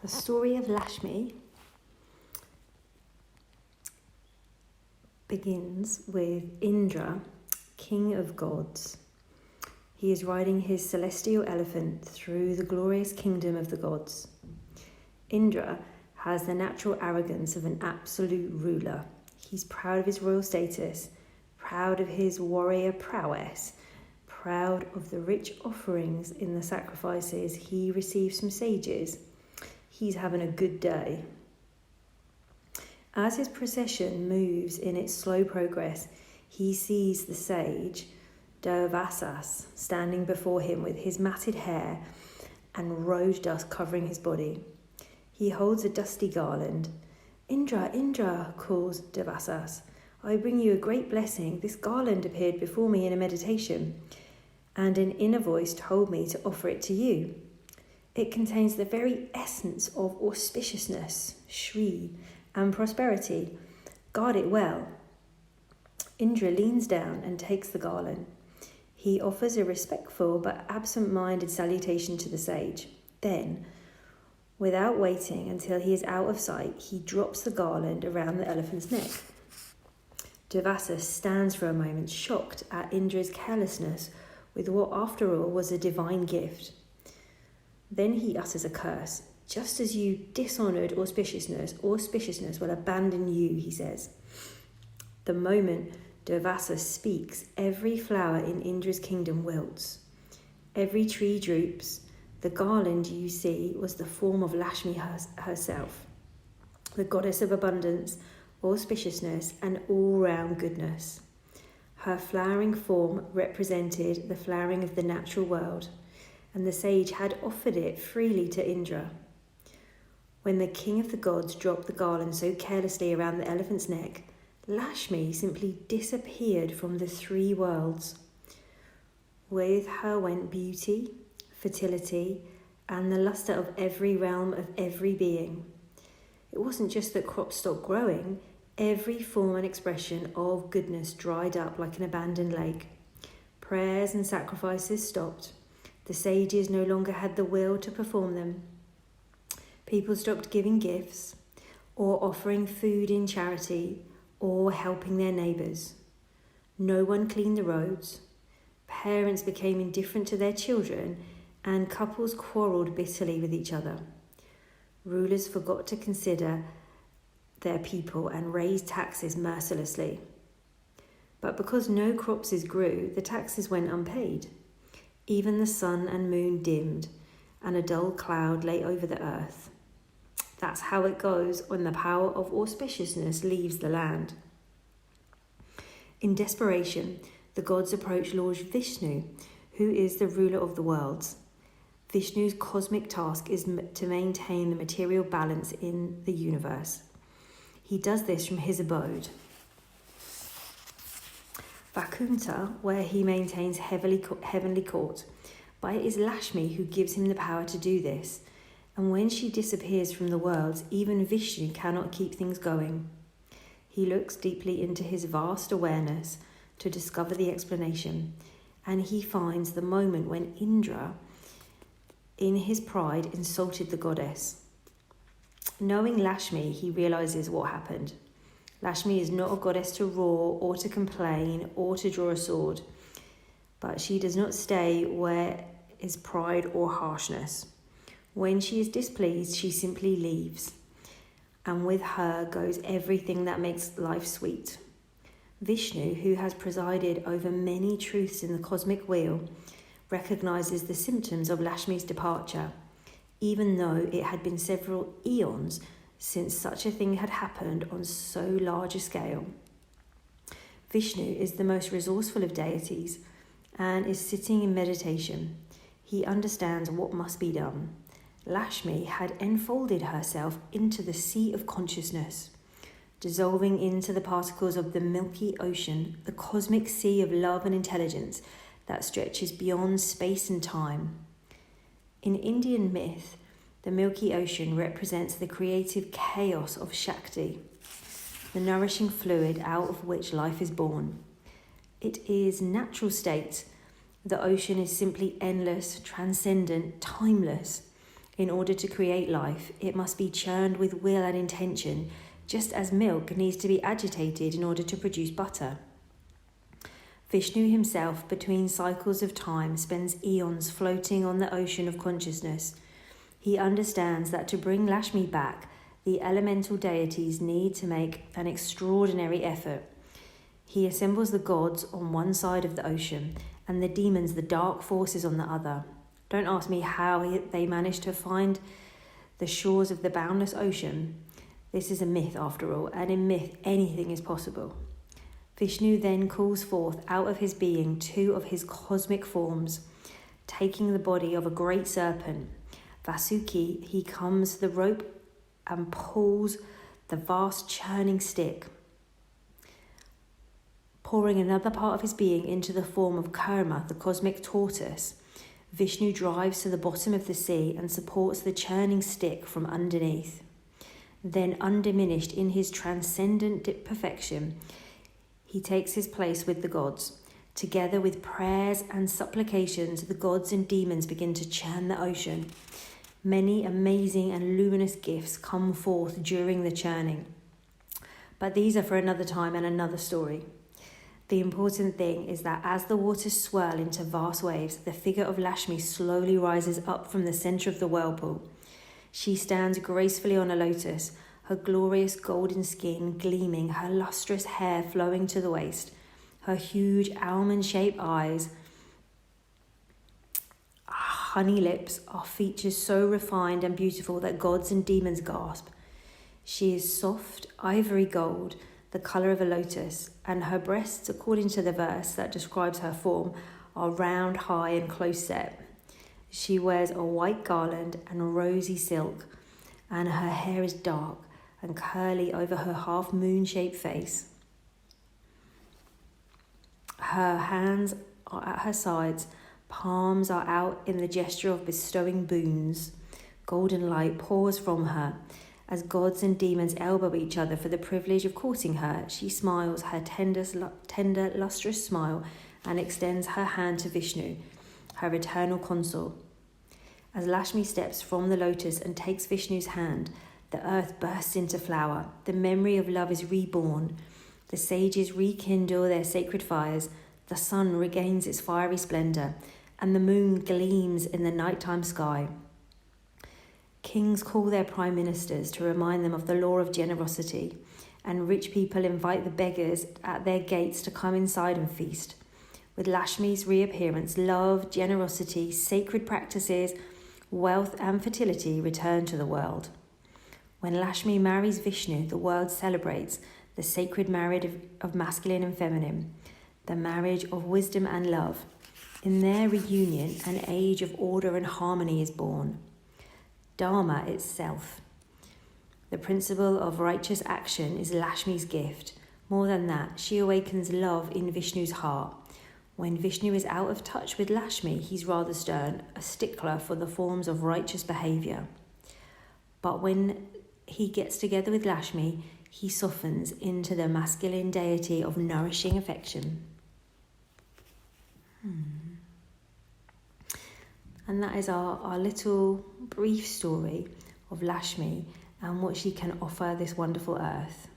The story of Lakshmi begins with Indra, king of gods. He is riding his celestial elephant through the glorious kingdom of the gods. Indra has the natural arrogance of an absolute ruler. He's proud of his royal status, proud of his warrior prowess, proud of the rich offerings in the sacrifices he receives from sages. He's having a good day. As his procession moves in its slow progress, he sees the sage Durvasas standing before him with his matted hair and road dust covering his body. He holds a dusty garland. "Indra, Indra," calls Durvasas, "I bring you a great blessing. This garland appeared before me in a meditation, and an inner voice told me to offer it to you. It contains the very essence of auspiciousness, Shri, and prosperity. Guard it well." Indra leans down and takes the garland. He offers a respectful but absent-minded salutation to the sage. Then, without waiting until he is out of sight, he drops the garland around the elephant's neck. Durvasa stands for a moment, shocked at Indra's carelessness with what, after all, was a divine gift. Then he utters a curse. "Just as you dishonoured auspiciousness will abandon you," he says. The moment Durvasa speaks, every flower in Indra's kingdom wilts. Every tree droops. The garland you see was the form of Lakshmi herself, the goddess of abundance, auspiciousness, and all-round goodness. Her flowering form represented the flowering of the natural world, and the sage had offered it freely to Indra. When the king of the gods dropped the garland so carelessly around the elephant's neck, Lakshmi simply disappeared from the three worlds. With her went beauty, fertility, and the lustre of every realm of every being. It wasn't just that crops stopped growing, every form and expression of goodness dried up like an abandoned lake. Prayers and sacrifices stopped. The sages no longer had the will to perform them. People stopped giving gifts, or offering food in charity, or helping their neighbours. No one cleaned the roads. Parents became indifferent to their children, and couples quarrelled bitterly with each other. Rulers forgot to consider their people and raised taxes mercilessly. But because no crops grew, the taxes went unpaid. Even the sun and moon dimmed, and a dull cloud lay over the earth. That's how it goes when the power of auspiciousness leaves the land. In desperation, the gods approach Lord Vishnu, who is the ruler of the worlds. Vishnu's cosmic task is to maintain the material balance in the universe. He does this from his abode, Vaikuntha, where he maintains heavenly court. But it is Lakshmi who gives him the power to do this, and when she disappears from the worlds, even Vishnu cannot keep things going. He looks deeply into his vast awareness to discover the explanation, and he finds the moment when Indra, in his pride, insulted the goddess. Knowing Lakshmi, he realises what happened. Lakshmi is not a goddess to roar or to complain or to draw a sword, but she does not stay where is pride or harshness. When she is displeased, she simply leaves, and with her goes everything that makes life sweet. Vishnu, who has presided over many truths in the cosmic wheel, recognises the symptoms of Lakshmi's departure, even though it had been several eons since such a thing had happened on so large a scale. Vishnu is the most resourceful of deities and is sitting in meditation. He understands what must be done. Lakshmi had enfolded herself into the sea of consciousness, dissolving into the particles of the Milky Ocean, the cosmic sea of love and intelligence that stretches beyond space and time. In Indian myth, the Milky Ocean represents the creative chaos of Shakti, the nourishing fluid out of which life is born. It is natural state. The ocean is simply endless, transcendent, timeless. In order to create life, it must be churned with will and intention, just as milk needs to be agitated in order to produce butter. Vishnu himself, between cycles of time, spends eons floating on the ocean of consciousness. He understands that to bring Lakshmi back, the elemental deities need to make an extraordinary effort. He assembles the gods on one side of the ocean and the demons, the dark forces, on the other. Don't ask me how they managed to find the shores of the boundless ocean. This is a myth, after all, and in myth, anything is possible. Vishnu then calls forth out of his being two of his cosmic forms. Taking the body of a great serpent, Vasuki, he comes to the rope and pulls the vast churning stick. Pouring another part of his being into the form of Kurma, the cosmic tortoise, Vishnu drives to the bottom of the sea and supports the churning stick from underneath. Then, undiminished in his transcendent perfection, he takes his place with the gods. Together with prayers and supplications, the gods and demons begin to churn the ocean. Many amazing and luminous gifts come forth during the churning. But these are for another time and another story. The important thing is that as the waters swirl into vast waves, the figure of Lakshmi slowly rises up from the centre of the whirlpool. She stands gracefully on a lotus, her glorious golden skin gleaming, her lustrous hair flowing to the waist, her huge almond-shaped eyes, honey lips are features so refined and beautiful that gods and demons gasp. She is soft, ivory gold, the colour of a lotus, and her breasts, according to the verse that describes her form, are round, high and close set. She wears a white garland and rosy silk, and her hair is dark and curly over her half moon-shaped face. Her hands are at her sides, palms are out in the gesture of bestowing boons. Golden light pours from her. As gods and demons elbow each other for the privilege of courting her, she smiles her tender, lustrous smile and extends her hand to Vishnu, her eternal consort. As Lakshmi steps from the lotus and takes Vishnu's hand, the earth bursts into flower. The memory of love is reborn. The sages rekindle their sacred fires. The sun regains its fiery splendour, and the moon gleams in the nighttime sky. Kings call their prime ministers to remind them of the law of generosity, and rich people invite the beggars at their gates to come inside and feast. With Lakshmi's reappearance, love, generosity, sacred practices, wealth and fertility return to the world. When Lakshmi marries Vishnu, the world celebrates the sacred marriage of masculine and feminine, the marriage of wisdom and love. In their reunion, an age of order and harmony is born. Dharma itself, the principle of righteous action, is Lakshmi's gift. More than that, she awakens love in Vishnu's heart. When Vishnu is out of touch with Lakshmi, he's rather stern, a stickler for the forms of righteous behaviour. But when he gets together with Lakshmi, he softens into the masculine deity of nourishing affection. And that is our little brief story of Lakshmi and what she can offer this wonderful earth.